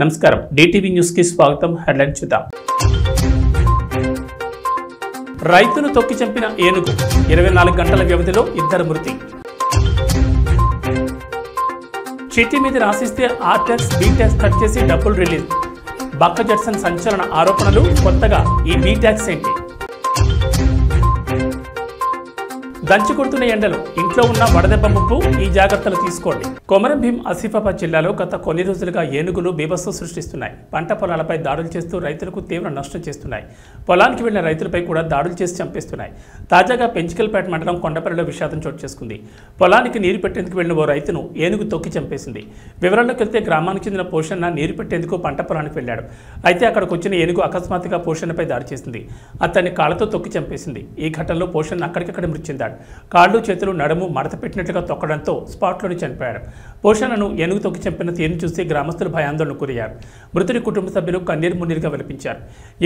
నమస్కారం DTV news కి స్వాగతం. హెడ్లైన్ చూద్దాం. రైతును తొక్కి చంపిన ఏనుగు 24 గంటల వ్యవధిలో 2 మృతి. చిట్టి మీద రాసిస్తే R tax B tax cut చేసి డబ్బులు రిలీజ్. బక్క జడ్సన్ సంచలన ఆరోపణలు. కొత్తగా ఈ బి ట్యాక్స్ ఏంటి? దంచి కొడుతున్న ఎండలు, ఇంట్లో ఉన్న వడదెబ్బ ముప్పు, ఈ జాగ్రత్తలు తీసుకోండి. కొమరం భీం ఆసిఫాబాద్ జిల్లాలో గత కొన్ని రోజులుగా ఏనుగులు బీభత్సం సృష్టిస్తున్నాయి. పంట పొలాలపై దాడులు చేస్తూ రైతులకు తీవ్ర నష్టం చేస్తున్నాయి. పొలానికి వెళ్లిన రైతులపై కూడా దాడులు చేసి చంపేస్తున్నాయి. తాజాగా పెంచికల్పేట మండలం కొండపల్లిలో విషాదం చోటు చేసుకుంది. పొలానికి నీరు పెట్టేందుకు వెళ్లిన ఓ రైతును ఏనుగు తొక్కి చంపేసింది. వివరాల్లోకి వెళ్తే గ్రామానికి చెందిన పోషన్న నీరు పెట్టేందుకు పంట పొలానికి వెళ్లాడు. అయితే అక్కడికి వచ్చిన ఏనుగు అకస్మాత్తుగా పోషన్నపై దాడి చేసింది. అతన్ని కాళ్లతో తొక్కి చంపేసింది. ఈ ఘటనలో పోషన్న అక్కడికక్కడ మృతి చెందాడు. కాళ్ళు చేతులు నడుము మడత పెట్టినట్లుగా తొక్కడంతో స్పాట్లోనే చనిపోయాడు. పోషణను ఏనుగు తొక్కి చంపిన తీరును చూసి గ్రామస్తులు భయాందోళనకు గురయ్యారు. మృతుడి కుటుంబ సభ్యులు కన్నీరు మున్నీరుగా విలపించారు.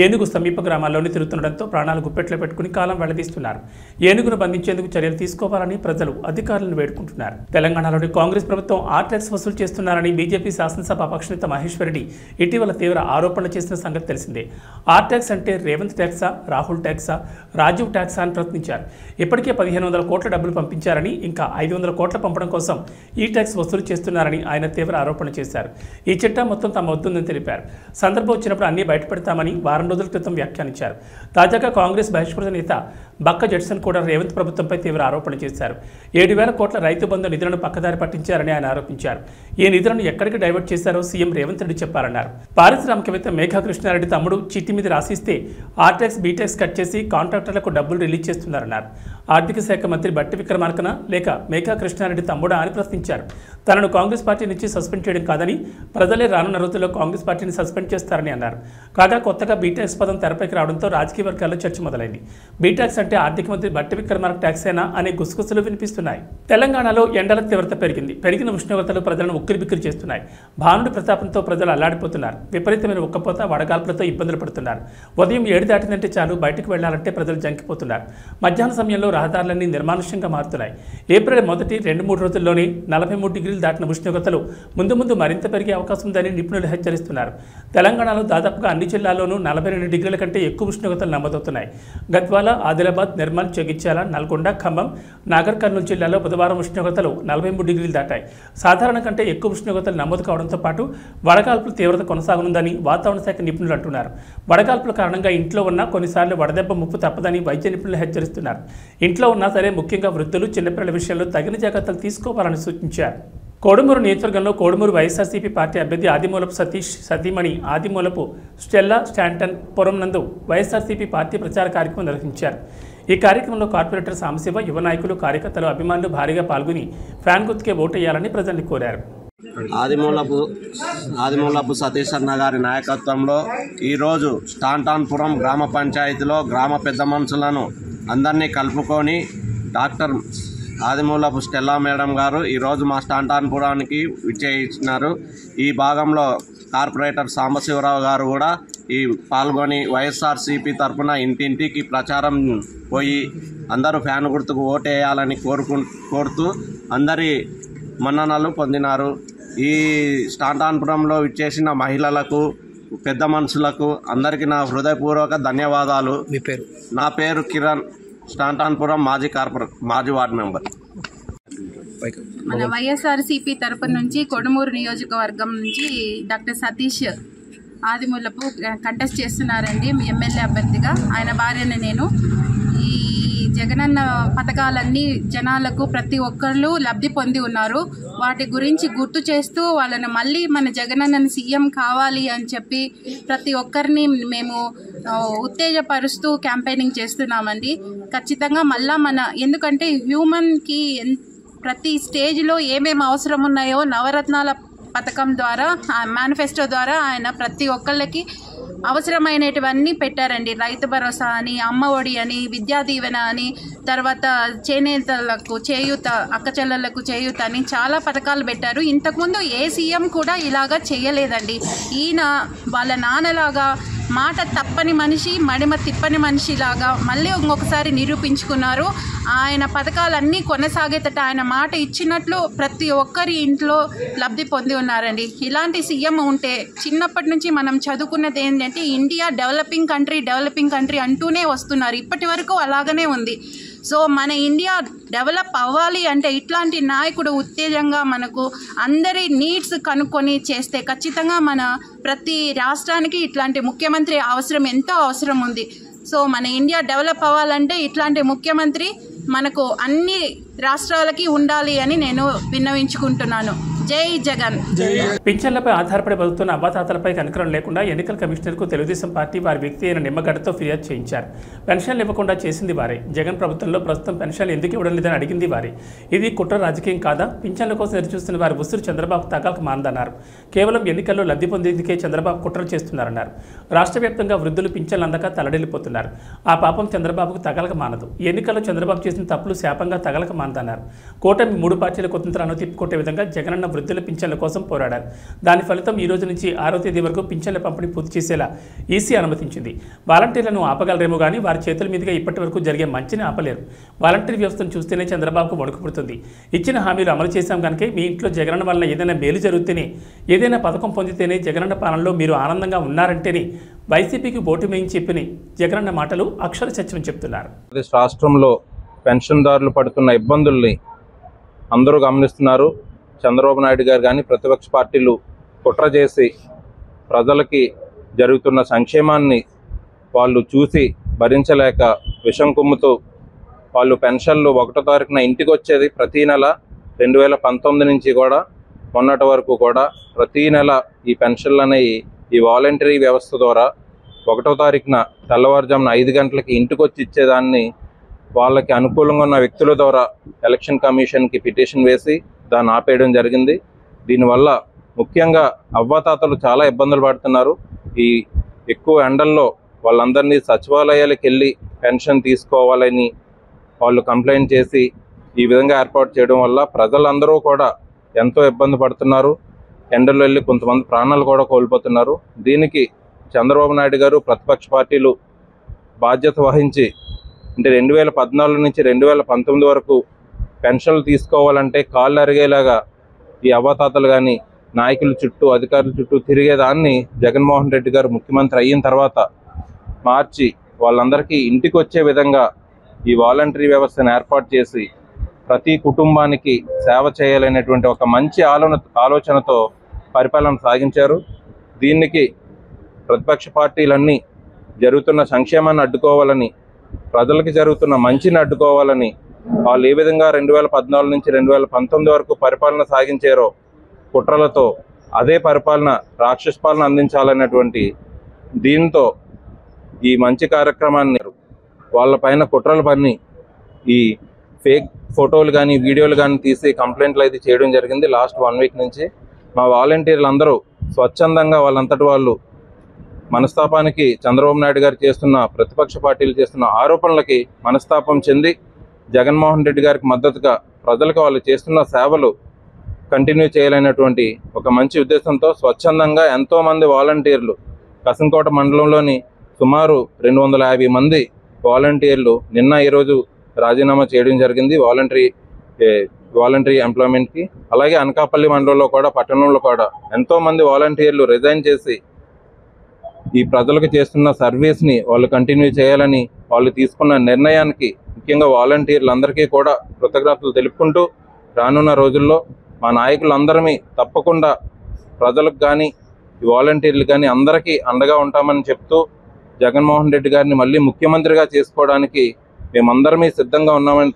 ఏనుగు సమీప గ్రామాల్లోనే తిరుగుతుండడంతో ప్రాణాలు గుప్పెట్లో పెట్టుకుని కాలం వెళ్లదీస్తున్నారు. ఏనుగును బంధించేందుకు చర్యలు తీసుకోవాలని ప్రజలు అధికారులను వేడుకుంటున్నారు. తెలంగాణలోని కాంగ్రెస్ ప్రభుత్వం ఆర్ ట్యాక్స్ వసూలు చేస్తున్నారని బీజేపీ శాసనసభ పక్షనేత మహేశ్వరరెడ్డి ఇటీవల తీవ్ర ఆరోపణలు చేసిన సంగతి తెలిసిందే. ఆర్ ట్యాక్స్ అంటే రేవంత్ ట్యాక్సా, రాహుల్ ట్యాక్సా, రాజీవ్ ట్యాక్సా అని ప్రశ్నించారు. ఇప్పటికే 1500 కోట్ల డబ్బులు పంపించారని, ఇంకా 500 కోట్ల పంపడం కోసం ఈ ట్యాక్స్ వసూలు చేస్తున్నారని ఆయన తీవ్ర ఆరోపణ చేశారు. ఈ చిట్టా మొత్తం తమ వద్దుందని తెలిపారు. సందర్భం వచ్చినప్పుడు అన్ని బయటపెడతామని వారం రోజుల క్రితం వ్యాఖ్యానించారు. తాజాగా కాంగ్రెస్ బహిష్కృత నేత బక్క జడ్సన్ కూడా రేవంత్ ప్రభుత్వంపై తీవ్ర ఆరోపణ చేశారు. 7,000 కోట్ల రైతు బంధు నిధులను పక్కదారి పట్టించారని ఆయన ఆరోపించారు. ఈ నిధులను ఎక్కడికి డైవర్ట్ చేశారో సీఎం రేవంత్ రెడ్డి చెప్పారన్నారు. పారిశ్రామికవేత్త మేఘా కృష్ణారెడ్డి తమ్ముడు చిట్టి మీద రాసిస్తే R tax B tax cut చేసి కాంట్రాక్టర్లకు డబ్బులు రిలీజ్ చేస్తున్నారన్నారు. ఆర్థిక శాఖ మంత్రి బట్టి విక్రమార్కన లేక మేఘా కృష్ణారెడ్డి తమ్ముడా అని ప్రశ్నించారు. తనను కాంగ్రెస్ పార్టీ నుంచి సస్పెండ్ చేయడం కాదని, ప్రజలే రానున్న రోజుల్లో కాంగ్రెస్ పార్టీని సస్పెండ్ చేస్తారని అన్నారు. కాగా కొత్తగా బీటాక్స్ పదం తెరపైకి రావడంతో రాజకీయ వర్గాల్లో చర్చ మొదలైంది. బీటాక్స్ అంటే ఆర్థిక మంత్రి బట్టి విక్రమార్క ట్యాక్సేనా అనే గుసగుసలు వినిపిస్తున్నాయి. తెలంగాణలో ఎండల తీవ్రత పెరిగిన ఉష్ణోగ్రతలు ప్రజలను ఉక్కిరిబిక్కిరి చేస్తున్నాయి. భానుడి ప్రతాపంతో ప్రజలు అల్లాడిపోతున్నారు. విపరీతమైన ఉక్కపోత, వడగాల్పులతో ఇబ్బందులు పడుతున్నారు. ఉదయం 7 దాటిందంటే చాలు బయటకు వెళ్లాలంటే ప్రజలు జంకిపోతున్నారు. మధ్యాహ్న సమయంలో రహదారులన్నీ నిర్మానుష్యంగా మారుతున్నాయి. ఏప్రిల్ మొదటి 2-3 రోజుల్లోనే 43 డిగ్రీలు దాటిన ఉష్ణోగ్రతలు ముందు మరింత పెరిగే అవకాశం ఉందని నిపుణులు హెచ్చరిస్తున్నారు. తెలంగాణలో దాదాపుగా అన్ని జిల్లాల్లోనూ 42 డిగ్రీల కంటే ఎక్కువ ఉష్ణోగ్రతలు నమోదవుతున్నాయి. గద్వాల, ఆదిలాబాద్, నిర్మల్, జగిత్యాల, నల్గొండ, ఖమ్మం, నాగర్ కర్నూలు జిల్లాలో బుధవారం ఉష్ణోగ్రతలు 43 డిగ్రీలు దాటాయి. సాధారణ కంటే ఎక్కువ ఉష్ణోగ్రతలు నమోదు కావడంతో పాటు వడగాల్పుల తీవ్రత కొనసాగనుందని వాతావరణ శాఖ నిపుణులు అంటున్నారు. వడగాల్పుల కారణంగా ఇంట్లో ఉన్న కొన్నిసార్లు వడదెబ్బ ముప్పు తప్పదని వైద్య నిపుణులు హెచ్చరిస్తున్నారు. ఇంట్లో ఉన్నా సరే ముఖ్యంగా వృద్ధులు, చిన్నపిల్లల విషయంలో తగిన జాగ్రత్తలు తీసుకోవాలని సూచించారు. కోడుమూరు నియోజకవర్గంలో కోడుమూరు వైఎస్ఆర్సీపీ పార్టీ అభ్యర్థి ఆదిమూలపు సతీష్ సతీమణి ఆదిమూలపు స్టెల్లా స్టాంటన్ పురం నందు వైఎస్ఆర్సీపీ పార్టీ ప్రచార కార్యక్రమం నిర్వహించారు. ఈ కార్యక్రమంలో కార్పొరేటర్ సాంబశివ, యువ నాయకులు, కార్యకర్తలు, అభిమానులు భారీగా పాల్గొని ఫ్యాన్ గుర్తుకే ఓటేయాలని ప్రజల్ని కోరారు. ఆదిమూలపు సతీష్ అన్న గారి నాయకత్వంలో ఈరోజు స్టాంటాన్పురం గ్రామ పంచాయతీలో గ్రామ పెద్ద మనుషులను అందరినీ కలుపుకొని డాక్టర్ ఆదిమూలపు స్టెల్లా మేడం గారు ఈరోజు మా స్టాంటాన్పురానికి విచ్చేయించినారు. ఈ భాగంలో కార్పొరేటర్ సాంబశివరావు గారు కూడా పాల్గొని వైఎస్ఆర్సీపీ తరఫున ఇంటింటికి ప్రచారం పోయి అందరూ ఫ్యాన్ గుర్తుకు ఓటేయాలని కోరుతూ అందరి మన్ననలు పొందినారు. ఈ స్టాంటాన్పురంలో విచ్చేసిన మహిళలకు, పెద్ద మనుషులకు అందరికీ నా హృదయపూర్వక ధన్యవాదాలు. నా పేరు కిరణ్, స్టాంటాన్పురం మాజీ వార్డు మెంబర్. మన వైఎస్ఆర్సీపీ తరపు నుంచి కొడుమూరు నియోజకవర్గం నుంచి డాక్టర్ సతీష్ ఆదిమూలపు కంటెస్ట్ చేస్తున్నారండి ఎమ్మెల్యే అభ్యర్థిగా. ఆయన భార్యని నేను. ఈ జగనన్న పథకాలన్నీ జనాలకు ప్రతి ఒక్కళ్ళు లబ్ధి పొంది ఉన్నారు. వాటి గురించి గుర్తు చేస్తూ వాళ్ళని మళ్ళీ మన జగనన్నని సీఎం కావాలి అని చెప్పి ప్రతి ఒక్కరిని మేము ఉత్తేజపరుస్తూ క్యాంపెయినింగ్ చేస్తున్నామండి. ఖచ్చితంగా మళ్ళా ఎందుకంటే హ్యూమన్కి ప్రతి స్టేజ్లో ఏమేమి అవసరం ఉన్నాయో నవరత్నాల పథకం ద్వారా, మేనిఫెస్టో ద్వారా ఆయన ప్రతి ఒక్కళ్ళకి అవసరమైనటువన్నీ పెట్టారండి. రైతు భరోసా అని, అమ్మ ఒడి అని, విద్యా దీవెన అని, తర్వాత చేనేతలకు చేయూత, అక్క చెల్లెళ్లకు చేయూత అని చాలా పథకాలు పెట్టారు. ఇంతకుముందు ఏ సీఎం కూడా ఇలాగా చేయలేదండి. ఈయన వాళ్ళ నాన్నలాగా మాట తప్పని మనిషి, మడిమ తిప్పని మనిషిలాగా మళ్ళీ ఇంకొకసారి నిరూపించుకున్నారు. ఆయన పథకాలన్నీ కొనసాగేటట్టు ఆయన మాట ఇచ్చినట్లు ప్రతి ఒక్కరి ఇంట్లో లబ్ధి పొంది ఉన్నారండి. ఇలాంటి సీఎం ఉంటే చిన్నప్పటి నుంచి మనం చదువుకున్నది ఏంటంటే ఇండియా డెవలపింగ్ కంట్రీ అంటూనే వస్తున్నారు. ఇప్పటి వరకు అలాగనే ఉంది. సో మన ఇండియా డెవలప్ అవ్వాలి అంటే ఇట్లాంటి నాయకుడు ఉత్తేజంగా మనకు అందరి నీడ్స్ కనుక్కొని చేస్తే ఖచ్చితంగా మన ప్రతి రాష్ట్రానికి ఇట్లాంటి ముఖ్యమంత్రి ఎంతో అవసరం ఉంది. సో మన ఇండియా డెవలప్ అవ్వాలంటే ఇట్లాంటి ముఖ్యమంత్రి మనకు అన్ని రాష్ట్రాలకి ఉండాలి అని నేను విన్నవించుకుంటున్నాను. జై జగన్. పింఛన్లపై ఆధారపడి బతుకుతున్న అవ్వాతాతలపై కనికరం లేకుండా ఎన్నికల కమిషనర్కు తెలుగుదేశం పార్టీ వారి వ్యక్తి అయిన నిమ్మగడ్డతో ఫిర్యాదు చేయించారు. పెన్షన్లు ఇవ్వకుండా చేసింది వారే. జగన్ ప్రభుత్వంలో ప్రస్తుతం పెన్షన్లు ఎందుకు ఇవ్వడం లేదని అడిగింది వారే. ఇది కుట్ర రాజకీయం కాదా? పింఛన్ల కోసం ఎదురుచూస్తున్న వారి ఉసురు చంద్రబాబు తగాలకు మానదన్నారు. కేవలం ఎన్నికల్లో లబ్ధి పొందేందుకే చంద్రబాబు కుట్రలు చేస్తున్నారన్నారు. రాష్ట్ర వ్యాప్తంగా వృద్ధులు పింఛన్లు అందక తలడిల్లిపోతున్నారు. ఆ పాపం చంద్రబాబుకు తగలక మానదు. ఎన్నికల్లో చంద్రబాబు చేసిన తప్పులు శాపంగా తగలక మానదన్నారు. కూటమి 3 పార్టీల కుతంత్రాలను తిప్పుకొట్టే విధంగా జగనన్న వృద్ధుల పింఛన్ల కోసం పోరాడారు. దాని ఫలితం ఈ రోజు నుంచి 6వ తేదీ వరకు పింఛన్ల పంపిణీ పూర్తి చేసేలా ఈసీ అనుమతించింది. వాలంటీర్లను ఆపగలరేమో కానీ వారి చేతుల మీదుగా ఇప్పటి వరకు జరిగే మంచిని ఆపలేరు. వాలంటీర్ వ్యవస్థను చూస్తేనే చంద్రబాబుకు వణుకు పుడుతుంది. ఇచ్చిన హామీలు అమలు చేశాం కనుక మీ ఇంట్లో జగనన్న వలన ఏదైనా మేలు జరుగుతేనే, ఏదైనా పథకం పొందితేనే జగనన్న పాలనలో మీరు ఆనందంగా ఉన్నారంటేనే వైసీపీకి ఓటు వేయించి చెప్పిన జగనన్న మాటలు అక్షర సత్యం చెప్తున్నారు. రాష్ట్రంలో పెన్షన్దారులు పడుతున్న ఇబ్బందుల్ని అందరూ గమనిస్తున్నారు. చంద్రబాబు నాయుడు గారు కానీ ప్రతిపక్ష పార్టీలు కుట్ర చేసి ప్రజలకి జరుగుతున్న సంక్షేమాన్ని వాళ్ళు చూసి భరించలేక విషం కుమ్ముతూ వాళ్ళు పెన్షన్లు 1వ తారీఖున ఇంటికి వచ్చేది ప్రతీ నెల 2019 నుంచి కూడా మొన్నటి వరకు కూడా ప్రతీ నెల ఈ పెన్షన్లు అనేవి ఈ వాలంటరీ వ్యవస్థ ద్వారా 1వ తారీఖున తెల్లవారుజామున 5 గంటలకి ఇంటికి వచ్చి ఇచ్చేదాన్ని వాళ్ళకి అనుకూలంగా ఉన్న వ్యక్తుల ద్వారా ఎలక్షన్ కమిషన్కి పిటిషన్ వేసి దాన్ని ఆపేయడం జరిగింది. దీనివల్ల ముఖ్యంగా అవ్వాతాతలు చాలా ఇబ్బందులు పడుతున్నారు. ఈ ఎక్కువ ఎండల్లో వాళ్ళందరినీ సచివాలయాలకు వెళ్ళి పెన్షన్ తీసుకోవాలని వాళ్ళు కంప్లైంట్ చేసి ఈ విధంగా ఏర్పాటు చేయడం వల్ల ప్రజలందరూ కూడా ఎంతో ఇబ్బంది పడుతున్నారు. ఎండల్లో వెళ్ళి కొంతమంది ప్రాణాలు కూడా కోల్పోతున్నారు. దీనికి చంద్రబాబు నాయుడు గారు ప్రతిపక్ష పార్టీలు బాధ్యత వహించి అంటే 2014 నుంచి 2019 వరకు పెన్షన్లు తీసుకోవాలంటే కాళ్ళు అరిగేలాగా ఈ అవ్వాతాతలు కానీ నాయకుల చుట్టూ అధికారుల చుట్టూ తిరిగేదాన్ని జగన్మోహన్ రెడ్డి గారు ముఖ్యమంత్రి అయిన తర్వాత మార్చి వాళ్ళందరికీ ఇంటికి వచ్చే విధంగా ఈ వాలంటరీ వ్యవస్థను ఏర్పాటు చేసి ప్రతి కుటుంబానికి సేవ చేయాలనేటువంటి ఒక మంచి ఆలోచనతో పరిపాలన సాగించారు. దీనికి ప్రతిపక్ష పార్టీలన్నీ జరుగుతున్న సంక్షేమాన్ని అడ్డుకోవాలని, ప్రజలకి జరుగుతున్న మంచిని అడ్డుకోవాలని వాళ్ళు ఏ విధంగా 2014 నుంచి 2019 వరకు పరిపాలన సాగించారో కుట్రలతో అదే పరిపాలన రాక్షస పాలన అందించాలనేటువంటి దీంతో ఈ మంచి కార్యక్రమాన్ని వాళ్ళపైన కుట్రలు పన్ని ఈ ఫేక్ ఫోటోలు కానీ వీడియోలు కానీ తీసి కంప్లైంట్లు అయితే చేయడం జరిగింది. లాస్ట్ 1 వీక్ నుంచి మా వాలంటీర్లు అందరూ స్వచ్ఛందంగా వాళ్ళంతటి వాళ్ళు మనస్తాపానికి చంద్రబాబు నాయుడు గారు చేస్తున్న ప్రతిపక్ష పార్టీలు చేస్తున్న ఆరోపణలకి మనస్తాపం చెంది జగన్మోహన్ రెడ్డి గారికి మద్దతుగా ప్రజలకు వాళ్ళు చేస్తున్న సేవలు కంటిన్యూ చేయాలనేటువంటి ఒక మంచి ఉద్దేశంతో స్వచ్ఛందంగా ఎంతోమంది వాలంటీర్లు కసంకోట మండలంలోని సుమారు 250 మంది వాలంటీర్లు ఈరోజు రాజీనామా చేయడం జరిగింది వాలంటరీ ఎంప్లాయ్మెంట్కి. అలాగే అనకాపల్లి మండలంలో కూడా పట్టణంలో కూడా ఎంతోమంది వాలంటీర్లు రిజైన్ చేసి ఈ ప్రజలకు చేస్తున్న సర్వీస్ని వాళ్ళు కంటిన్యూ చేయాలని వాళ్ళు తీసుకున్న నిర్ణయానికి ముఖ్యంగా వాలంటీర్లందరికీ కూడా కృతజ్ఞతలు తెలుపుకుంటూ రానున్న రోజుల్లో మా నాయకులందరమీ తప్పకుండా ప్రజలకు కానీ ఈ వాలంటీర్లు కానీ అందరికీ అండగా ఉంటామని చెప్తూ జగన్మోహన్ రెడ్డి గారిని మళ్ళీ ముఖ్యమంత్రిగా చేసుకోవడానికి మేమందరమీ సిద్ధంగా ఉన్నామని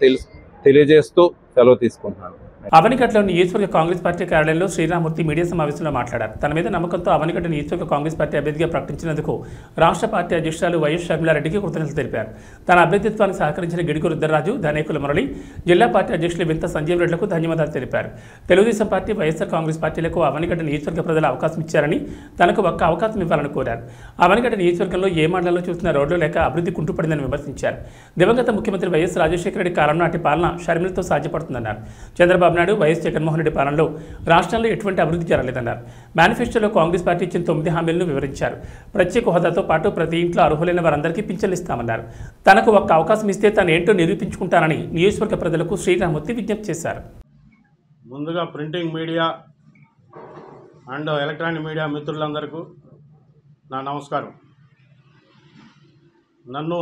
తెలియజేస్తూ సెలవు తీసుకుంటున్నాను. అవనిగడ్డలోని నియోజకవర్గ కాంగ్రెస్ పార్టీ కార్యాలయంలో శ్రీరామూర్తి మీడియా సమావేశంలో మాట్లాడారు. తన మీద నమ్మకంతో అవనిగడ్డ నియోజకవర్గ కాంగ్రెస్ పార్టీ అభ్యర్థిగా ప్రకటించినందుకు రాష్ట్ర పార్టీ అధ్యక్షురాలు వైఎస్ షర్మిలారెడ్డికి కృతజ్ఞతలు తెలిపారు. తన అభ్యర్థిత్వానికి సహకరించిన గిడుగు రుద్రరాజు, ధనేకుల మురళి, జిల్లా పార్టీ అధ్యక్షులు వింత సంజీవ్ రెడ్డిలకు ధన్యవాదాలు తెలిపారు. తెలుగుదేశం పార్టీ, వైఎస్ఆర్ కాంగ్రెస్ పార్టీలకు అవనిగడ్డ నియోజకవర్గ ప్రజలు అవకాశం ఇచ్చారని తనకు ఒక్క అవకాశం ఇవ్వాలని కోరారు. అవనిగడ్డ నియోజకవర్గంలో ఏ మండలంలో చూసిన రోడ్లు లేక అభివృద్ధి కుంటుపడిందని విమర్శించారు. దివంగత ముఖ్యమంత్రి వైఎస్ రాజశేఖర రెడ్డి కాలం నాటి పాలన షర్మిలతో సాధ్యపడుతుందన్నారు. చంద్రబాబు నాయుడు వైఎస్ జగన్మోహన్ రెడ్డి పాలనలో రాష్ట్రంలో ఎటువంటి అభివృద్ధి జరగలేదన్నారు. మేనిఫెస్టోలో కాంగ్రెస్ పార్టీ ఇచ్చిన 9 హామీలను వివరించారు. ప్రత్యేక హోదాతో పాటు ప్రతి ఇంట్లో అర్హులైన వారందరికీ పింఛన్లు ఇస్తామన్నారు. తనకు ఒక్క అవకాశం ఇస్తే తాను ఏంటో నిరూపించుకుంటానని నియోజకవర్గ ప్రజలకు శ్రీరామూర్తి విజ్ఞప్తి చేశారు. ముందుగా printing media and electronic media మిత్రులందరికీ నా నమస్కారం. నన్ను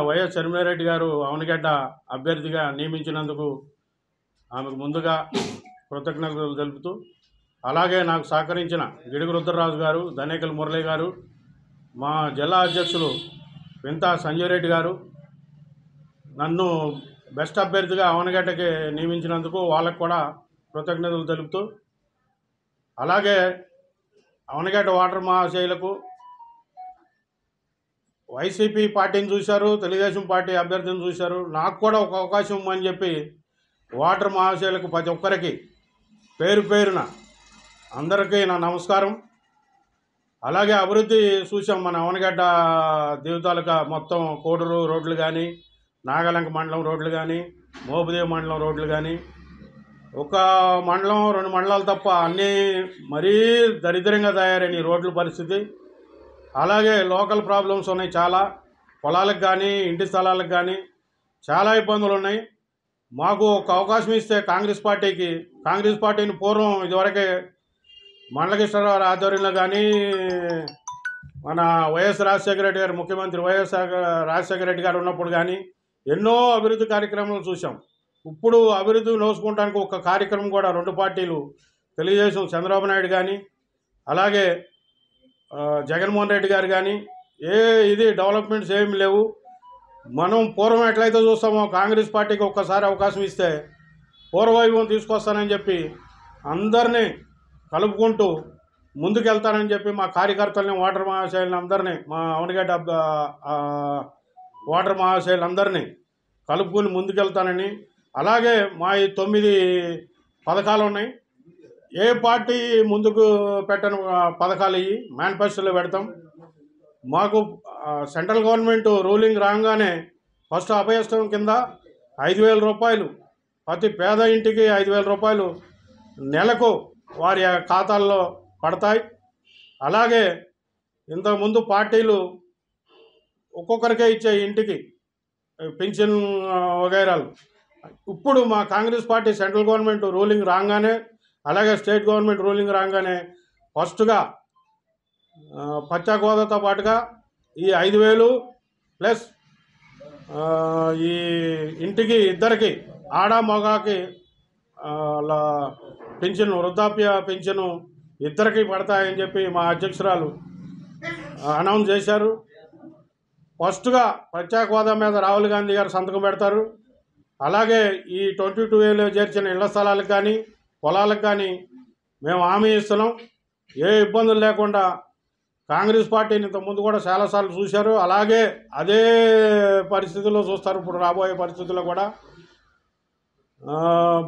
వైఎస్ శర్మిలారెడ్డి గారు అవనిగడ్డ అభ్యర్థిగా నియమించినందుకు ఆమెకు ముందుగా కృతజ్ఞతలు తెలుపుతూ, అలాగే నాకు సహకరించిన గిడుగు రుద్రరాజు గారు, ధనేకల్ మురళి గారు, మా జిల్లా అధ్యక్షులు వింతా సంజయ్ రెడ్డి గారు నన్ను బెస్ట్ అభ్యర్థిగా అవనిగడ్డకి నియమించినందుకు వాళ్ళకు కూడా కృతజ్ఞతలు తెలుపుతూ, అలాగే అవనిగడ్డ వాటర్ మహాశైలకు వైసీపీ పార్టీని చూశారు, తెలుగుదేశం పార్టీ అభ్యర్థిని చూశారు. నాకు కూడా ఒక అవకాశం ఇవ్వమని చెప్పి వాటర్ మహాశైలకు ప్రతి ఒక్కరికి పేరు పేరున అందరికీ నా నమస్కారం. అలాగే అభివృద్ధి చూసాం. మన అవనిగడ్డ దేవతాలక మొత్తం కోడూరు రోడ్లు కానీ, నాగలంక మండలం రోడ్లు కానీ, మోపుదేవి మండలం రోడ్లు కానీ, ఒక మండలం 2 మండలాలు తప్ప అన్నీ మరీ దరిద్రంగా తయారైన రోడ్ల పరిస్థితి. అలాగే లోకల్ ప్రాబ్లమ్స్ ఉన్నాయి చాలా. పొలాలకు కానీ, ఇంటి స్థలాలకు కానీ చాలా ఇబ్బందులు ఉన్నాయి. మాకు ఒక అవకాశం ఇస్తే కాంగ్రెస్ పార్టీని పూర్వం ఇదివరకే మండలకృష్ణరావు ఆధ్వర్యంలో కానీ, మన వైఎస్ రాజశేఖర రెడ్డి గారు ముఖ్యమంత్రి వైఎస్ రాజశేఖర రెడ్డి గారు ఉన్నప్పుడు కానీ ఎన్నో అభివృద్ధి కార్యక్రమాలు చూసాం. ఇప్పుడు అభివృద్ధి నోసుకుంటానికి ఒక కార్యక్రమం కూడా 2 పార్టీలు, తెలుగుదేశం చంద్రబాబు నాయుడు కానీ, అలాగే జగన్మోహన్ రెడ్డి గారు కానీ ఇది డెవలప్మెంట్స్ ఏమి లేవు. మనం పూర్వం ఎట్లయితే చూస్తామో కాంగ్రెస్ పార్టీకి ఒక్కసారి అవకాశం ఇస్తే పూర్వవైభవం తీసుకొస్తానని చెప్పి అందరినీ కలుపుకుంటూ ముందుకెళ్తానని చెప్పి మా కార్యకర్తలని, వాటర్ మహాశైలను అందరినీ, మా అవనిగడ్డ వాటర్ మహాశైలందరినీ కలుపుకొని ముందుకెళ్తానని, అలాగే మా ఈ 9 పథకాలు ఉన్నాయి. ఏ పార్టీ ముందుకు పెట్టని పథకాలు ఇవి మేనిఫెస్టోలో పెడతాం. మాకు సెంట్రల్ గవర్నమెంట్ రూలింగ్ రాగానే ఫస్ట్ అభయస్థం కింద 5,000 రూపాయలు ప్రతి పేద ఇంటికి 5,000 రూపాయలు నెలకు వారి ఖాతాల్లో పడతాయి. అలాగే ఇంతకుముందు పార్టీలు ఒక్కొక్కరికే ఇచ్చే ఇంటికి పెన్షన్ వగైరాలు. ఇప్పుడు మా Congress party central government ruling రాగానే, అలాగే స్టేట్ గవర్నమెంట్ రూలింగ్ రాగానే ఫస్ట్గా ప్రత్యేక హోదాతో పాటుగా ఈ 5,000 ప్లస్ ఈ ఇంటికి ఇద్దరికి ఆడ మగాకి పెన్షన్, వృద్ధాప్య పెన్షను ఇద్దరికి పడతాయని చెప్పి మా అధ్యక్షురాలు అనౌన్స్ చేశారు. ఫస్ట్గా ప్రత్యేక హోదా మీద రాహుల్ గాంధీ గారు సంతకం పెడతారు. అలాగే ఈ 22A చేర్చిన ఇళ్ల స్థలాలకు కానీ, పొలాలకు కానీ మేము హామీ ఇస్తున్నాం. ఏ ఇబ్బందులు లేకుండా కాంగ్రెస్ పార్టీని ఇంతకుముందు కూడా చాలాసార్లు చూశారు. అలాగే అదే పరిస్థితుల్లో చూస్తారు ఇప్పుడు రాబోయే పరిస్థితుల్లో కూడా.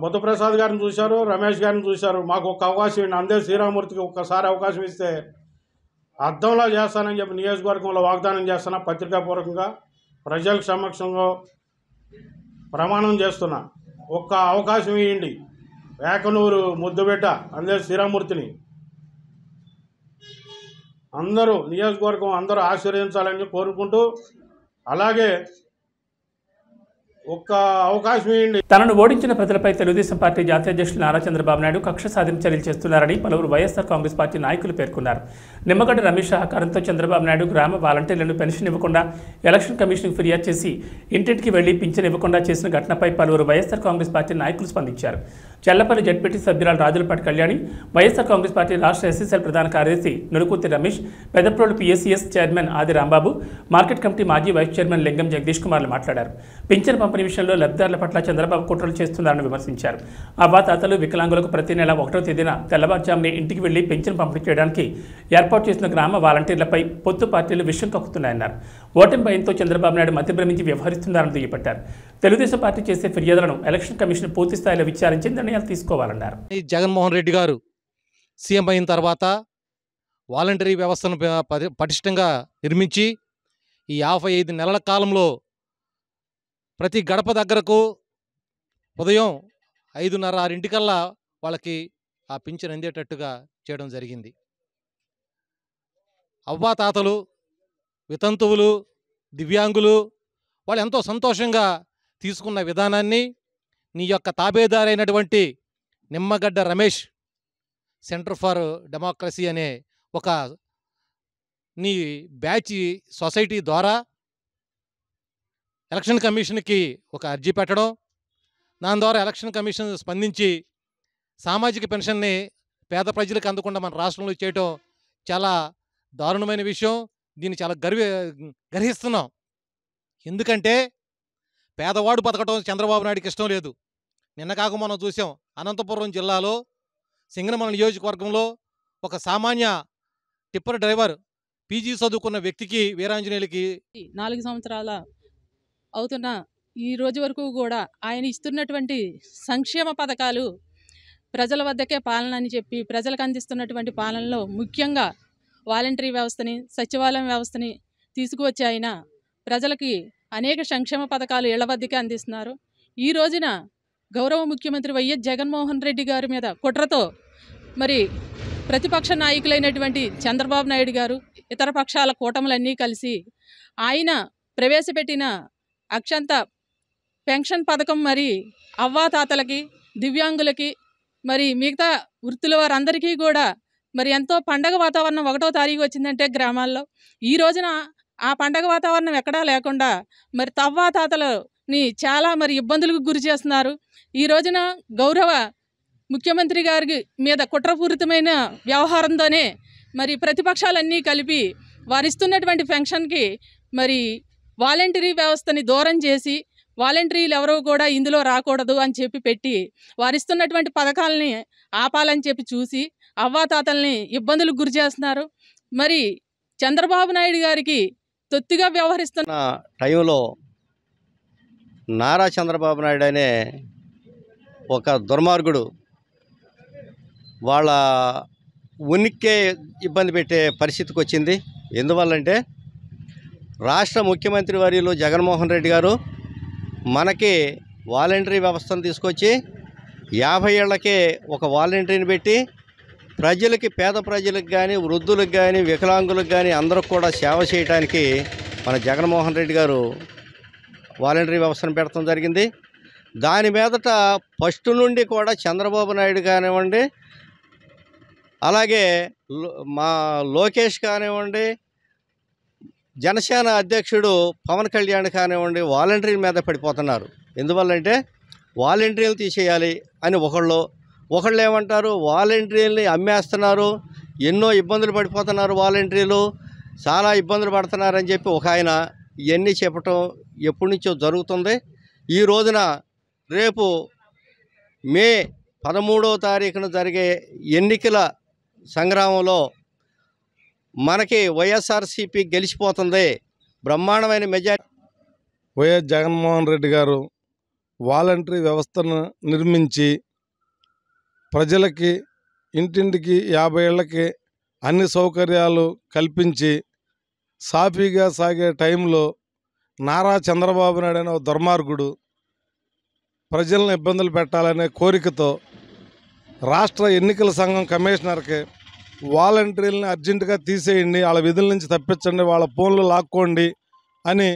బుద్ధప్రసాద్ గారిని చూశారు, రమేష్ గారిని చూశారు. మాకు ఒక అవకాశం, అందే శ్రీరామూర్తికి ఒక్కసారి అవకాశం ఇస్తే అర్థంలో చేస్తానని చెప్పి నియోజకవర్గంలో వాగ్దానం చేస్తున్నా. పత్రికాపూర్వకంగా ప్రజల సమక్షంలో ప్రమాణం చేస్తున్నా. ఒక్క అవకాశం ఇవ్వండి. వేకనూరు ముద్దుబిడ్డ అందే శ్రీరామూర్తిని అందరూ నియోజకవర్గం అందరూ ఆశీర్వదించాలని కోరుకుంటూ, అలాగే ఒక్క అవకాశం ఇవ్వండి. తనను ఓడించిన ప్రజలపై తెలుగుదేశం పార్టీ జాతీయ అధ్యక్షులు నారా చంద్రబాబు నాయుడు కక్ష సాధింపు చర్యలు చేస్తున్నారని పలువురు వైఎస్ఆర్ కాంగ్రెస్ పార్టీ నాయకులు పేర్కొన్నారు. నిమ్మగడ్డ రమేష్ సహకారంతో చంద్రబాబు నాయుడు గ్రామ వాలంటీర్లను పెన్షన్ ఇవ్వకుండా ఎలక్షన్ కమిషన్కు ఫిర్యాదు చేసి ఇంటింటికి వెళ్లి పింఛన్ ఇవ్వకుండా చేసిన ఘటనపై పలువురు వైఎస్ఆర్ కాంగ్రెస్ పార్టీ నాయకులు స్పందించారు. చెల్లపల్లి జడ్పీటీ సభ్యురాలు రాజులపాటి కళ్యాణి, వైఎస్ఆర్ కాంగ్రెస్ పార్టీ రాష్ట్ర ఎస్ఎస్ఎల్ ప్రధాన కార్యదర్శి నురుకుర్తి రమేష్, పెద్దప్రోలు పిఎస్సిఎస్ చైర్మన్ ఆది రాంబాబు, మార్కెట్ కమిటీ మాజీ వైస్ చైర్మన్ లింగం జగదీష్ కుమార్లు మాట్లాడారు. పింఛన్ పంపిణీ విషయంలో లబ్ధిదారుల పట్ల చంద్రబాబు కుట్రలు చేస్తున్నారని విమర్శించారు. అవ్వాతాతలు, వికలాంగులకు ప్రతి నెల 1వ తేదీన తెల్లవారుజామునే ఇంటికి వెళ్లి పింఛన్ పంపిణీ చేయడానికి ఏర్పాటు చేసిన గ్రామ వాలంటీర్లపై పొత్తు పార్టీలు విషయం కక్కుతున్నాయన్నారు. ఓటమి భయంతో చంద్రబాబు నాయుడు మతిభ్రమించి వ్యవహరిస్తున్నారని దుయ్యబట్టారు. తెలుగుదేశం పార్టీ చేసే ఫిర్యాదులను ఎలక్షన్ కమిషన్ పూర్తి స్థాయిలో విచారించి నిర్ణయాలు తీసుకోవాలన్నారు. జగన్మోహన్ రెడ్డి గారు సీఎం అయిన తర్వాత వాలంటరీ వ్యవస్థను పటిష్టంగా నిర్మించి ఈ 55 నెలల కాలంలో ప్రతి గడప దగ్గరకు ఉదయం 5:30, 6 వాళ్ళకి ఆ పింఛన్ అందేటట్టుగా చేయడం జరిగింది. అవ్వాతాతలు, వితంతువులు, దివ్యాంగులు వాళ్ళు ఎంతో సంతోషంగా తీసుకున్న విధానాన్ని నీ యొక్క తాబేదారైనటువంటి Nimmagadda Ramesh centre for democracy అనే ఒక నీ బ్యాచ్ సొసైటీ ద్వారా ఎలక్షన్ కమిషన్కి ఒక అర్జీ పెట్టడం, దాని ద్వారా ఎలక్షన్ కమిషన్ స్పందించి సామాజిక పెన్షన్ని పేద ప్రజలకు అందకుండా మన రాష్ట్రంలో చేయటం చాలా దారుణమైన విషయం. దీన్ని చాలా గర్హిస్తున్నాం. ఎందుకంటే పేదవాడు బతకటం చంద్రబాబు నాయుడికి ఇష్టం లేదు. నిన్న కాక మనం చూసాం, అనంతపురం జిల్లాలో సింగనమల నియోజకవర్గంలో ఒక సామాన్య టిప్పర్ డ్రైవర్ పీజీ చదువుకున్న వ్యక్తికి, వీరాంజనేయులకి 4 సంవత్సరాల అవుతున్న ఈ రోజు వరకు కూడా ఆయన ఇస్తున్నటువంటి సంక్షేమ పథకాలు ప్రజల వద్దకే పాలన అని చెప్పి ప్రజలకు అందిస్తున్నటువంటి పాలనలో ముఖ్యంగా వాలంటరీ వ్యవస్థని, సచివాలయం వ్యవస్థని తీసుకువచ్చి ఆయన ప్రజలకి అనేక సంక్షేమ పథకాలు ఇళ్ల వద్దకే అందిస్తున్నారు. ఈ రోజున గౌరవ ముఖ్యమంత్రి వైఎస్ జగన్మోహన్ రెడ్డి గారి మీద కుట్రతో మరి ప్రతిపక్ష నాయకులైనటువంటి చంద్రబాబు నాయుడు గారు, ఇతర పక్షాల కూటములన్నీ కలిసి ఆయన ప్రవేశపెట్టిన అక్షంత పెన్షన్ పథకం మరి అవ్వాతాతలకి, దివ్యాంగులకి, మరి మిగతా వృత్తుల వారందరికీ కూడా మరి ఎంతో పండగ వాతావరణం 1వ తారీఖు వచ్చిందంటే గ్రామాల్లో, ఈ రోజున ఆ పండగ వాతావరణం ఎక్కడా లేకుండా మరి తవ్వాతాతలని చాలా మరి ఇబ్బందులకు గురి చేస్తున్నారు. ఈ రోజున గౌరవ ముఖ్యమంత్రి గారి మీద కుట్రపూరితమైన వ్యవహారంతోనే మరి ప్రతిపక్షాలన్నీ కలిపి వారిస్తున్నటువంటి పెన్షన్కి మరి వాలంటరీ వ్యవస్థని దూరం చేసి వాలంటరీలు ఎవరో కూడా ఇందులో రాకూడదు అని చెప్పి పెట్టి వారిస్తున్నటువంటి పథకాలని ఆపాలని చెప్పి చూసి అవ్వాతాతల్ని ఇబ్బందులకు గురి చేస్తున్నారు. మరి చంద్రబాబు నాయుడు గారికి తొత్తిగా వ్యవహరిస్తున్న టైంలో నారా చంద్రబాబు నాయుడు అనే ఒక దుర్మార్గుడు వాళ్ళ ఉనికే ఇబ్బంది పెట్టే పరిస్థితికి వచ్చింది. ఎందువల్లంటే రాష్ట్ర ముఖ్యమంత్రి వర్యులు జగన్మోహన్ రెడ్డి గారు మనకి వాలంటరీ వ్యవస్థను తీసుకొచ్చి 50 ఏళ్లకే ఒక వాలంటరీని పెట్టి ప్రజలకి, పేద ప్రజలకు కానీ, వృద్ధులకు కానీ, వికలాంగులకు కానీ అందరికి కూడా సేవ చేయడానికి మన జగన్మోహన్ రెడ్డి గారు వాలంటరీ వ్యవస్థను పెట్టడం జరిగింది. దాని మీదట ఫస్ట్ నుండి కూడా చంద్రబాబు నాయుడు కానివ్వండి, అలాగే మా లోకేష్ కానివ్వండి, జనసేన అధ్యక్షుడు పవన్ కళ్యాణ్ కానివ్వండి వాలంటరీ మీద పడిపోతున్నారు. ఎందువల్లంటే వాలంటరీలు తీసేయాలి అని ఒకళ్ళు ఏమంటారు, వాలంటరీలని అమ్మేస్తున్నారు, ఎన్నో ఇబ్బందులు పడిపోతున్నారు, వాలంటరీలు చాలా ఇబ్బందులు పడుతున్నారని చెప్పి ఒక ఆయన ఇవన్నీ చెప్పటం ఎప్పటి నుంచో జరుగుతుంది. ఈ రోజున రేపు మే 13వ తారీఖున జరిగే ఎన్నికల సంగ్రామంలో మనకి వైఎస్ఆర్సీపీ గెలిచిపోతుంది, బ్రహ్మాండమైన మెజారిటీ. వైఎస్ జగన్మోహన్ రెడ్డి గారు వాలంటరీ వ్యవస్థను నిర్మించి ప్రజలకి ఇంటింటికి 50 ఏళ్ళకి అన్ని సౌకర్యాలు కల్పించి సాఫీగా సాగే టైంలో నారా చంద్రబాబు నాయుడు అనే ఒక దుర్మార్గుడు ప్రజలను ఇబ్బందులు పెట్టాలనే కోరికతో రాష్ట్ర ఎన్నికల సంఘం కమిషనర్కి వాలంటీర్లని అర్జెంటుగా తీసేయండి, వాళ్ళ విధుల నుంచి తప్పించండి, వాళ్ళ ఫోన్లు లాక్కోండి అని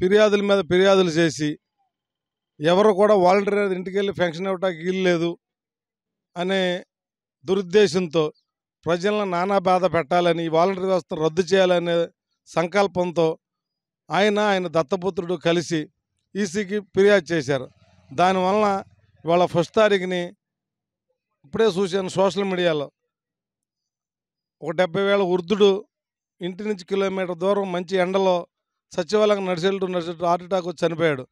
ఫిర్యాదుల మీద ఫిర్యాదులు చేసి ఎవరు కూడా వాలంటీర్ ఇంటికి వెళ్ళి పెన్షన్ ఇవ్వటానికి వీలు లేదు అనే దురుద్దేశంతో ప్రజలను నానా బాధ పెట్టాలని, ఈ వాలంటీర్ వ్యవస్థను రద్దు చేయాలనే సంకల్పంతో ఆయన దత్తపుత్రుడు కలిసి ఈసీకి ఫిర్యాదు చేశారు. దానివలన ఇవాళ 1వ తారీఖుని ఇప్పుడే చూశాను సోషల్ మీడియాలో, ఒక 70,000 వృద్ధుడు ఇంటి నుంచి కిలోమీటర్ దూరం మంచి ఎండలో సచివాలయం నడిచేట్టు హార్ట్ అటాక్ వచ్చి చనిపోయాడు.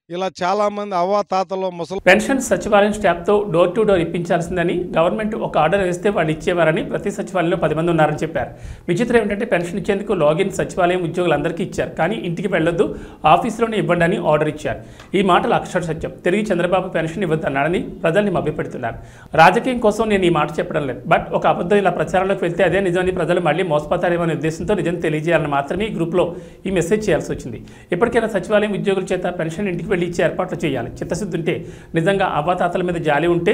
ఇలా చాలామంది అవ్వాతాతలు ముసలి పెన్షన్ సచివాలయం స్టాఫ్తో డోర్ టు డోర్ ఇప్పించాల్సిందని గవర్నమెంట్ ఒక ఆర్డర్ వేస్తే వాళ్ళు ఇచ్చేవారని, ప్రతి సచివాలయంలో 10 మంది ఉన్నారని చెప్పారు. విచిత్రం ఏంటంటే పెన్షన్ ఇచ్చేందుకు లాగిన్ సచివాలయం ఉద్యోగులందరికీ ఇచ్చారు, కానీ ఇంటికి వెళ్ళొద్దు, ఆఫీసులోనే ఇవ్వండి అని ఆర్డర్ ఇచ్చారు. ఈ మాటలు అక్షర సత్యం. తిరిగి చంద్రబాబు పెన్షన్ ఇవ్వద్దన్నాడని ప్రజల్ని మభ్యపెడుతున్నారు. రాజకీయం కోసం నేను ఈ మాట చెప్పడం లేదు, బట్ ఒక అబద్ధం ఇలా ప్రచారంలోకి వెళ్తే అదే నిజమని ప్రజలు మళ్ళీ మోసపోతారేమో అనే ఉద్దేశంతో నిజం తెలియజేయాలని మాత్రమే ఈ గ్రూప్లో ఈ మెసేజ్ చేయాల్సి వచ్చింది. ఇప్పటికైనా సచివాలయం ఉద్యోగుల చేత పెన్షన్ ఇంటికి తీసుకెళ్లి ఇచ్చే ఏర్పాట్లు చేయాలి. చిత్తశుద్ధి ఉంటే, నిజంగా అవ్వాతాతల మీద జాలి ఉంటే,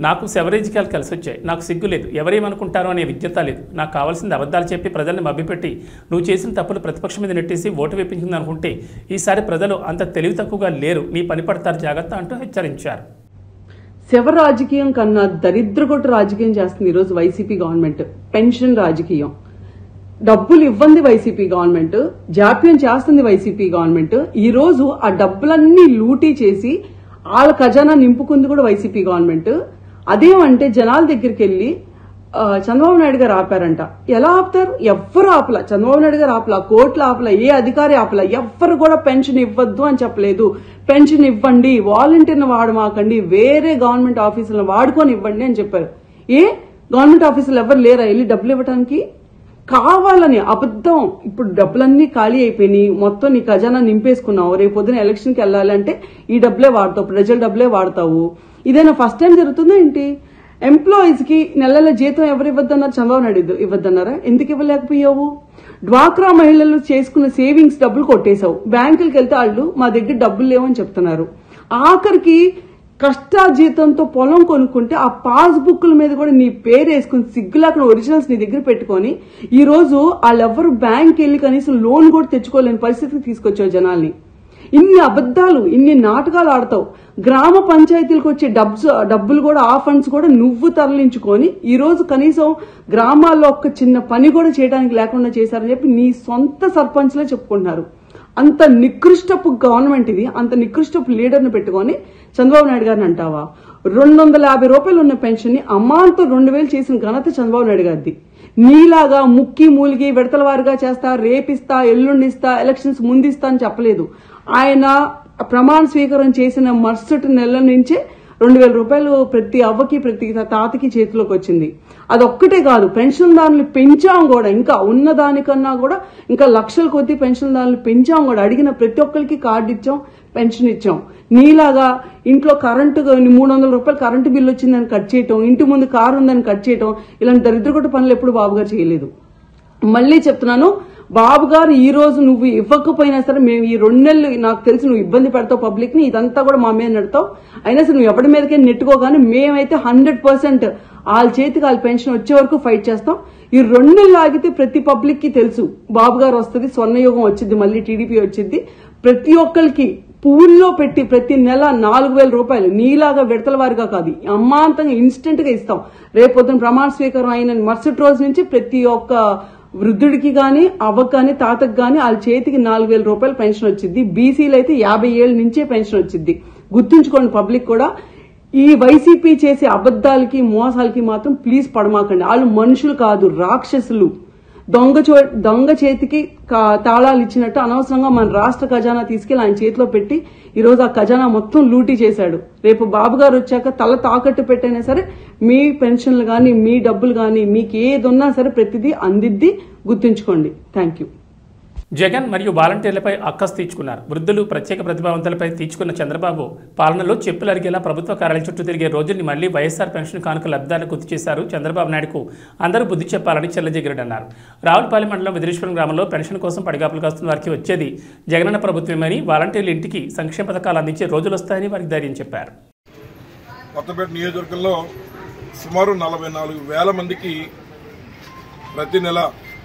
నాకు శవరేజికాలు కలిసి వచ్చాయి, నాకు సిగ్గు లేదు, ఎవరేమనుకుంటారో అనే విజ్ఞత లేదు, నాకు కావాల్సింది అబద్ధాలు చెప్పి ప్రజల్ని మభ్యపెట్టి నువ్వు చేసిన తప్పులు ప్రతిపక్షం మీద నెట్టేసి ఓటు వేపించింది అనుకుంటే ఈసారి ప్రజలు అంత తెలివి తక్కువగా లేరు, నీ పని పడతారు జాగ్రత్త అంటూ హెచ్చరించారు. శవ రాజకీయం కన్నా దరిద్రగొట్టు రాజకీయం చేస్తుంది ఈరోజు వైసీపీ గవర్నమెంట్. పెన్షన్ రాజకీయం, డబ్బులు ఇవ్వండి వైసీపీ గవర్నమెంట్, జాప్యం చేస్తుంది వైసీపీ గవర్నమెంట్. ఈ రోజు ఆ డబ్బులన్నీ లూటీ చేసి వాళ్ళ ఖజానా నింపుకుంది కూడా వైసీపీ గవర్నమెంట్. అదేమంటే జనాల దగ్గరికి వెళ్లి చంద్రబాబు నాయుడు గారు ఆపారంట. ఎలా ఆపుతారు? ఎవ్వరు ఆపల, చంద్రబాబు నాయుడు గారు ఆపల, కోర్టులు ఆపల, ఏ అధికారి ఆపల, ఎవ్వరు కూడా పెన్షన్ ఇవ్వద్దు అని చెప్పలేదు. పెన్షన్ ఇవ్వండి, వాలంటీర్ని వాడమాకండి, వేరే గవర్నమెంట్ ఆఫీసులను వాడుకొని ఇవ్వండి అని చెప్పారు. ఏ గవర్నమెంట్ ఆఫీసులు ఎవరు లేరా వెళ్ళి డబ్బులు ఇవ్వడానికి? కావాలని అబద్ధం. ఇప్పుడు డబ్బులన్నీ ఖాళీ అయిపోయినాయి, మొత్తం నీ ఖజానా నింపేసుకున్నావు, రేపు పొద్దున ఎలక్షన్కి వెళ్ళాలంటే ఈ డబ్బులే వాడతావు, ప్రజల డబ్బులే వాడతావు. ఇదేనా ఫస్ట్ టైం జరుగుతుందా ఏంటి? ఎంప్లాయీస్ కి నెలల జీతం ఎవరు ఇవ్వద్దన్నారు? చంద్రబాబు నాయుడు ఇవ్వద్దన్నారా? ఎందుకు ఇవ్వలేకపోయావు? డ్వాక్రా మహిళలు చేసుకున్న సేవింగ్స్ డబ్బులు కొట్టేశావు. బ్యాంకులకు వెళ్తే వాళ్ళు మా దగ్గర డబ్బులు లేవని చెప్తున్నారు. ఆఖరికి కష్టాజీతంతో పొలం కొనుక్కుంటే ఆ పాస్బుక్ల మీద కూడా నీ పేరు వేసుకుని సిగ్గులాకుండా ఒరిజినల్స్ నీ దగ్గర పెట్టుకుని ఈ రోజు వాళ్ళెవ్వరు బ్యాంక్ వెళ్ళి కనీసం లోన్ కూడా తెచ్చుకోలేని పరిస్థితికి తీసుకొచ్చావు జనాల్ని. ఇన్ని అబద్దాలు, ఇన్ని నాటకాలు ఆడతావు. గ్రామ పంచాయతీలకు వచ్చే డబ్బులు కూడా, ఆ ఫండ్స్ కూడా నువ్వు తరలించుకొని ఈ రోజు కనీసం గ్రామాల్లో ఒక్క చిన్న పని కూడా చేయడానికి లేకుండా చేశారని చెప్పి నీ సొంత సర్పంచ్లే చెప్పుకుంటున్నారు. అంత నికృష్టపు గవర్నమెంట్ ఇది. అంత నికృష్టపు లీడర్ని పెట్టుకొని చంద్రబాబు నాయుడు గారిని అంటావా? 250 రూపాయలు ఉన్న పెన్షన్ ని అమ్మాంతో 2000 చేసిన ఘనత చంద్రబాబు నాయుడు గారిది. నీలాగా ముక్కి మూలిగి విడతల వారిగా చేస్తా, రేపిస్తా, ఎల్లుండిస్తా, ఎలక్షన్స్ ముందిస్తా అని చెప్పలేదు. ఆయన ప్రమాణ స్వీకారం చేసిన మరుసటి నెల నుంచే 2000 రూపాయలు ప్రతి అవ్వకి ప్రతి తాతకి చేతిలోకి వచ్చింది. అదొక్కటే కాదు, పెన్షన్దారులు పెంచాం కూడా, ఇంకా ఉన్నదానికన్నా కూడా ఇంకా లక్షల కొద్ది పెన్షన్దారులు పెంచాం కూడా. అడిగిన ప్రతి ఒక్కరికి కార్డు ఇచ్చాం, పెన్షన్ ఇచ్చాం. నీలాగా ఇంట్లో కరెంటు 300 రూపాయలు కరెంటు బిల్లు వచ్చిందని కట్ చేయటం, ఇంటి ముందు కారు ఉందని కట్ చేయటం, ఇలాంటి దరిద్రగొట్ట పనులు ఎప్పుడు బాబుగారు చేయలేదు. మళ్లీ చెప్తున్నాను, బాబు గారు ఈ రోజు నువ్వు ఇవ్వకపోయినా సరే మేము ఈ 2 నెలలు, నాకు తెలిసి నువ్వు ఇబ్బంది పెడతావు పబ్లిక్ ని, ఇదంతా కూడా మా మీద నడతావు. అయినా సరే నువ్వు ఎవరి మీదకే నెట్టుకోగానే మేమైతే 100% వాళ్ళ చేతికి వాళ్ళ పెన్షన్ వచ్చే వరకు ఫైట్ చేస్తాం. ఈ 2 నెలలు ఆగితే ప్రతి పబ్లిక్ కి తెలుసు బాబు గారు వస్తుంది, స్వర్ణయుగం వచ్చింది, మళ్ళీ టీడీపీ వచ్చింది. ప్రతి ఒక్కరికి పూల్లో పెట్టి ప్రతి నెల 4000 రూపాయలు నీలాగా విడతల వారిగా కాదు, అమ్మాంతంగా ఇన్స్టెంట్ గా ఇస్తాం. రేపొద్దున ప్రమాణ స్వీకారం అయిన మరుసటి రోజు నుంచి ప్రతి ఒక్క వృద్ధుడికి గాని, అవ్వకు గాని, తాతకు గాని వాళ్ళ చేతికి 4000 రూపాయలు పెన్షన్ వచ్చింది. బీసీలు అయితే 50 ఏళ్ల నుంచే పెన్షన్ వచ్చింది. గుర్తుంచుకోండి పబ్లిక్ కూడా. ఈ వైసీపీ చేసే అబద్దాలకి మోసాలకి మాత్రం ప్లీజ్ పడమాకండి. వాళ్ళు మనుషులు కాదు, రాక్షసులు. దొంగ చేతికి తాళాలు ఇచ్చినట్టు అనవసరంగా మన రాష్ట్ర ఖజానా తీసుకెళ్లి ఆయన చేతిలో పెట్టి ఈ రోజు ఆ ఖజానా మొత్తం లూటీ చేశాడు. రేపు బాబు గారు వచ్చాక తల తాకట్టు పెట్టైనా సరే మీ పెన్షన్లు గాని, మీ డబ్బులు గాని, మీకు ఏదున్నా సరే ప్రతిదీ అందిద్ది, గుర్తుంచుకోండి. Thank you. జగన్ మరియు వాలంటీర్లపై అక్కసు తీర్చుకున్నారు. వృద్ధులు, ప్రత్యేక ప్రతిభావంతులపై తీర్చుకున్న చంద్రబాబు పాలనలో చెప్పులు అరిగేలా ప్రభుత్వ కార్యాలయం చుట్టూ తిరిగే రోజుల్ని మళ్లీ వైఎస్ఆర్ పెన్షన్ కానుక లబ్ధాలకు గుర్తు చేశారు. చంద్రబాబు నాయుడుకు అందరూ బుద్ధి చెప్పాలని చెల్లజగిరెడ్డి అన్నారు. రావులపాలెం మండలం విదిరేశ్వరం గ్రామంలో పెన్షన్ కోసం పడిగాపులు కాస్తున్న వారికి వచ్చేది జగనన్న ప్రభుత్వమని, వాలంటీర్లు ఇంటికి సంక్షేమ పథకాలు అందించే రోజులు వస్తాయని వారికి ధైర్యం చెప్పారు. కొత్తపేట నియోజకవర్గంలో సుమారు 44,000 మందికి ప్రతి నెల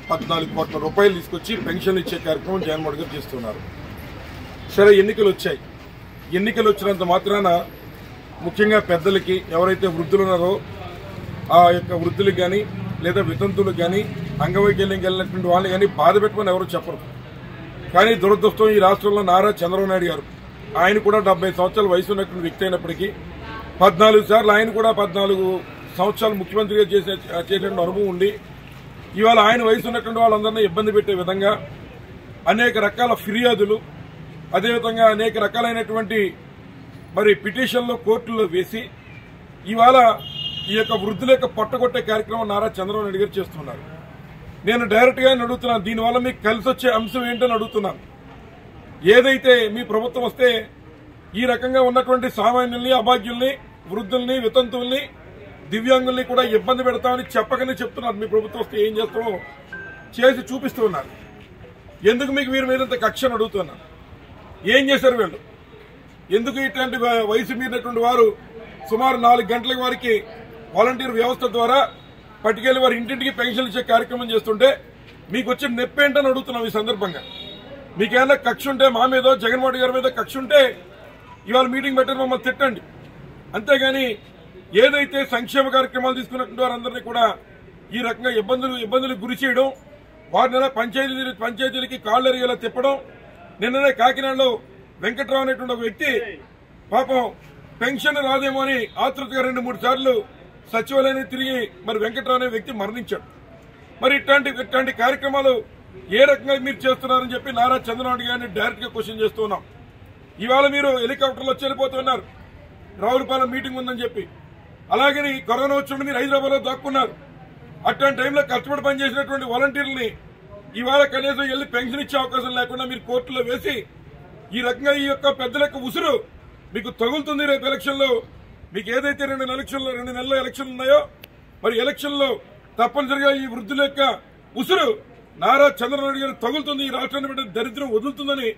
14 కోట్ల రూపాయలు తీసుకొచ్చి పెన్షన్ ఇచ్చే కార్యక్రమం జగన్మోహన్ గారు చేస్తున్నారు. సరే, ఎన్నికలు వచ్చాయి. ఎన్నికలు వచ్చినంత మాత్రాన ముఖ్యంగా పెద్దలకి, ఎవరైతే వృద్ధులు ఉన్నారో ఆ యొక్క వృద్ధులకు కానీ లేదా వితంతులకు కానీ అంగవైకల్యం కలిగినటువంటి వాళ్ళు కానీ బాధ పెట్టుకుని ఎవరు చెప్పరు. కానీ దురదృష్టం, ఈ రాష్ట్రంలో నారా చంద్రబాబు నాయుడు గారు, ఆయన కూడా 70 సంవత్సరాల వయసు ఉన్నటువంటి వ్యక్తి అయినప్పటికీ 14 సార్లు ఆయన కూడా 14 సంవత్సరాలు ముఖ్యమంత్రిగా చేసినటువంటి అనుభవం ఉండి ఇవాళ ఆయన వయసు ఉన్నటువంటి వాళ్ళందరినీ ఇబ్బంది పెట్టే విధంగా అనేక రకాల ఫిర్యాదులు, అదేవిధంగా అనేక రకాలైనటువంటి పిటిషన్లు కోర్టుల్లో వేసి ఇవాళ ఈ యొక్క వృద్ధుల యొక్క పట్టగొట్టే కార్యక్రమం నారా చంద్రబాబు నాయుడు గారు చేస్తున్నారు. నేను డైరెక్ట్ గా అడుగుతున్నాను, దీనివల్ల మీకు కలిసి వచ్చే అంశం ఏంటని అడుగుతున్నాను. ఏదైతే మీ ప్రభుత్వం వస్తే ఈ రకంగా ఉన్నటువంటి సామాన్యుల్ని, అభాగ్యుల్ని, వృద్ధుల్ని, వితంతుల్ని, దివ్యాంగుల్ని కూడా ఇబ్బంది పెడతామని చెప్పకనే చెప్తున్నారు. మీ ప్రభుత్వం వస్తే ఏం చేస్తామో చేసి చూపిస్తూ ఉన్నారు. ఎందుకు మీకు వీరి మీద కక్షను అడుగుతున్నారు? ఏం చేశారు వీళ్ళు? ఎందుకు ఇట్లాంటి వయసు మీరినటువంటి వారు సుమారు 4 గంటల వారికి వాలంటీర్ వ్యవస్థ ద్వారా పట్టుకెళ్లి వారి ఇంటింటికి పెన్షన్ ఇచ్చే కార్యక్రమం చేస్తుంటే మీకు వచ్చే నొప్పి ఏంటని అడుగుతున్నాం. ఈ సందర్భంగా మీకేమైనా కక్ష ఉంటే మా మీద, జగన్మోహన్ గారి మీద కక్ష ఉంటే ఇవాళ మీటింగ్ పెట్టని మమ్మల్ని తిట్టండి. అంతేగాని ఏదైతే సంక్షేమ కార్యక్రమాలు తీసుకున్నటువంటి వారందరినీ కూడా ఈ రకంగా ఇబ్బందులకు గురి చేయడం, వారిని పంచాయతీలకి కాళ్ళు ఎరిగేలా తిప్పడం. నిన్ననే కాకినాడలో వెంకట్రావు అనేటువంటి ఒక వ్యక్తి పాపం పెన్షన్ రాదేమో అని ఆతృతగా 2-3 సార్లు సచివాలయాన్ని తిరిగి మరి వెంకట్రావు అనే వ్యక్తి మరణించాడు. మరి ఇట్లాంటి కార్యక్రమాలు ఏ రకంగా మీరు చేస్తున్నారని చెప్పి నారా చంద్రబాబు గారిని డైరెక్ట్ గా క్వశ్చన్ చేస్తున్నాం. ఇవాళ మీరు హెలికాప్టర్లో వచ్చి వెళ్ళిపోతున్నారు, రావులపాలెం మీటింగ్ ఉందని చెప్పి. అలాగని కరోనా వచ్చి మీరు హైదరాబాద్ లో దాక్కున్నారు. అట్లాంటి టైంలో కష్టపడి పనిచేసినటువంటి వాలంటీర్లని ఇవాళ కనీసం వెళ్లి పెన్షన్ ఇచ్చే అవకాశం లేకుండా మీరు కోర్టులో వేసి ఈ రకంగా ఈ యొక్క పెద్దల యొక్క ఉసురు మీకు తగులుతుంది. రేపు ఎలక్షన్లో మీకు ఏదైతే 2 నెలల ఎలక్షన్లు ఉన్నాయో మరి ఎలక్షన్లో తప్పనిసరిగా ఈ వృద్ధుల యొక్క ఉసురు నారా చంద్రబాబు గారు తగులుతుంది. ఈ రాష్ట్రాన్ని బట్టి దరిద్రం వదులుతుందని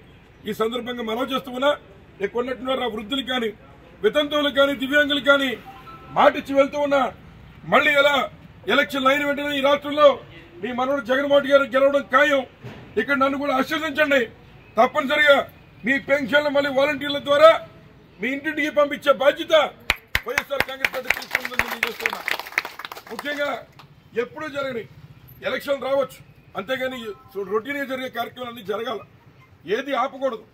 ఈ సందర్భంగా మనవి చేస్తున్నా. కొన్నట్టున్నారు ఆ వృద్ధులకు కానీ, వితంతువులకు కానీ, దివ్యాంగులకు కానీ మాటిచ్చి వెళ్తూ ఉన్నా మళ్లీ ఎలా ఎలక్షన్లు అయిన వెంటనే ఈ రాష్ట్రంలో మీ మనవడు జగన్మోహన్ గారు గెలవడం ఖాయం. ఇక్కడ నన్ను కూడా ఆశీర్వదించండి. తప్పనిసరిగా మీ పెన్షన్లు మళ్ళీ వాలంటీర్ల ద్వారా మీ ఇంటింటికి పంపించే బాధ్యత వైఎస్ఆర్ కాంగ్రెస్ పార్టీ తీసుకుందని నేను చేస్తున్నా. ముఖ్యంగా ఎప్పుడూ జరగని ఎలక్షన్ రావచ్చు, అంతేగాని రొటీన్గా జరిగే కార్యక్రమాలన్నీ జరగాల, ఏది ఆపకూడదు.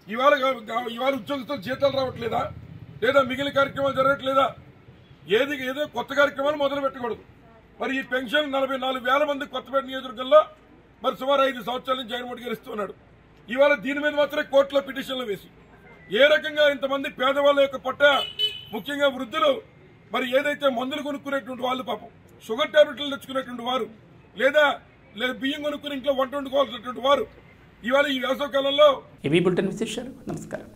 ఇవాళ ఉద్యోగస్తులు జీతాలు రావట్లేదా, లేదా మిగిలిన కార్యక్రమాలు జరగట్లేదా, ఏదో కొత్త కార్యక్రమాలు మొదలు పెట్టకూడదు. మరి ఈ పెన్షన్ 44,000 మంది కొత్తపేట నియోజకవర్గంలో మరి సుమారు 5 సంవత్సరాల నుంచి జగన్మోహన్ గారు ఇస్తున్నాడు. ఇవాళ దీని మీద మాత్రమే కోర్టులో పిటిషన్లు వేసి ఏ రకంగా ఇంతమంది పేదవాళ్ళ యొక్క పట్ట, ముఖ్యంగా వృద్ధులు మరి ఏదైతే మందులు కొనుక్కునేటువంటి వాళ్ళు, పాపం షుగర్ టాబ్లెట్లు తెచ్చుకునేటువంటి వారు, లేదా బియ్యం కొనుక్కుని ఇంట్లో వంట వండుకోవాల్సినటువంటి వారు ఇవాళ ఈ వేసవి కాలంలో బులెటిన్ విశేషాలు. నమస్కారం.